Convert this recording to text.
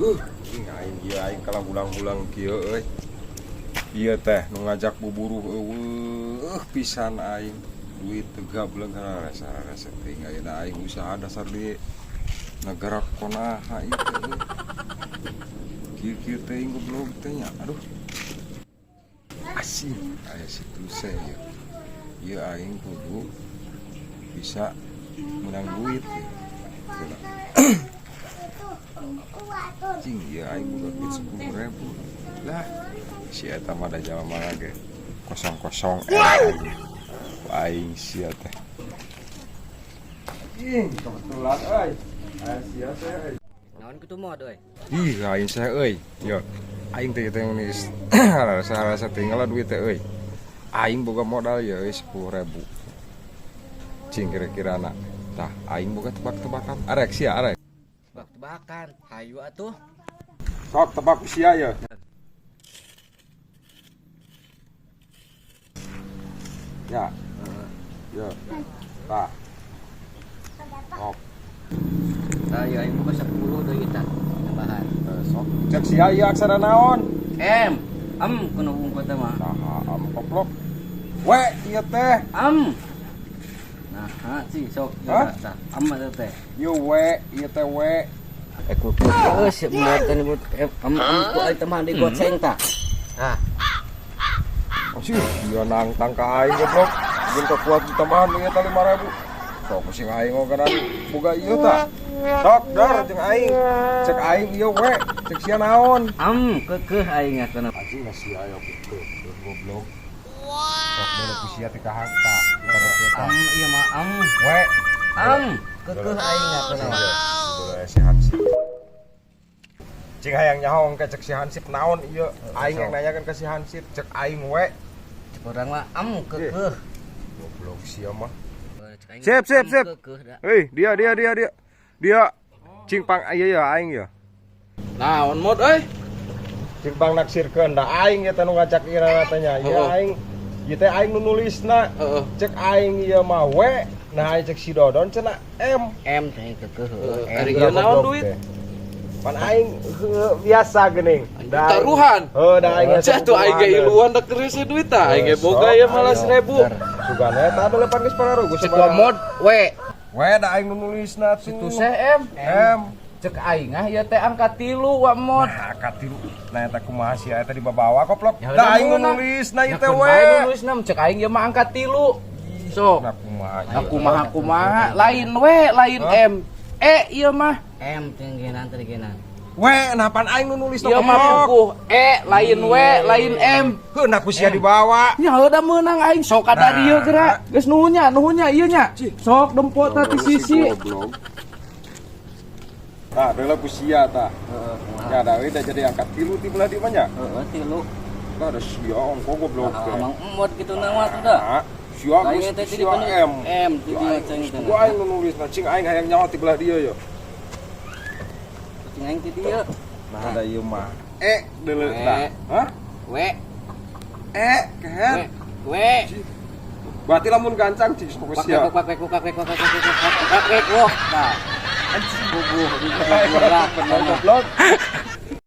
Aing ieu aing kalah ulang-ulang kieu euy. Ieu teh nu ngajak buburu pisan aing. Duit teu gableung kana rasa teuing ayeuna aing usaha dasar di negara konaha ieu teh. Kieu teuing goblok teh nya. Aduh. Asin aya situ se ieu. Ieu aing kudu bisa menang duit ya. Cing ya aing boga duit 10.000 lah si eta mah da jalma ge kosong-kosong aing sia teh ih kebetulan euy aya sia teh euy naon kitu mod euy ih aing saya euy yo aing teh geus rasa tinggal duit teh euy aing boga modal ya euy 10.000 cing kira-kirana tah aing boga tebak-tebakan arek sia arek tebak-tebakan hayu atuh sok tebak usia ya ya ya tah sok ayo aing boga 10 deui tah tambahan sok cek sia ieu aksara naon kuno wungkul teh mah nah koplok we ieu teh nah si sok hah tah atuh teh ieu we ieu teh we ku geus bener teh nyebut ku ai teh mah digoceng tah sih ieu nangtang ka aing goblok jeung kuat di tambahan ieu teh 5.000 sok sing aing ogenan boga ieu tah sok dar jeung aing cek aing ieu we cek sia naon keukeuh aing atuh anjing sia aya goblok sok dulu ku sia teh kahangta ieu mah we keukeuh aing atuh boleh si Hansip cing hayang nyaho engke cek si Hansip naon ieu aing yang nanyakeun ka si Hansip cek aing we cek urang mah keukeuh goblok sia mah Sip. hei dia cing pang ieu ya aing ya naon mod euy cing pang naksirkeun da aing ya teh nu ngajak irana teh nya ieu aing ieu teh aing nu nulisna cek aing ieu mah we nah aing cek si Dodon cenah M teh keukeuh ari ieu naon duit pan aing biasa geuning taruhan da aing cah tuh aing ge iluan da keureusi duit tah aing ge boga ieu malah 1.000 sugana eta delepan geus pararuh geus mod we da aing nu nulisna tuh situ seh cek aing ieu teh angka 3 wa mod nah angka 3 nah eta kumaha sia eta dibawa koplok da aing nu nulisna ieu teh we nulisna cek aing ieu mah angka 3 sok kumaha lain we lain M ieu mah M tingginan tingginan we nah pan aing nu nulisna ieu mah puguh lain we lain M heuna ku sia dibawa nya heuda meunang aing sok ada dieu geura geus nuhunya ieu nya sok dempot teh ti sisi tah deuleu ku sia tah nya da we da jadi angkat 3 ti belah di mah nya 3 tah da sia ongko goblok teh emang emot kitu na mah teh sia geus sia M di ceng teh gua aing nu nulisna cing aing hayang nyaho ti belah dieu yo cing aing ti dieu nah da ieu mah deuleu tah hah we kehen we berarti lamun gancang cing sok sia kakek wah tah anjing bubuh di bener goblok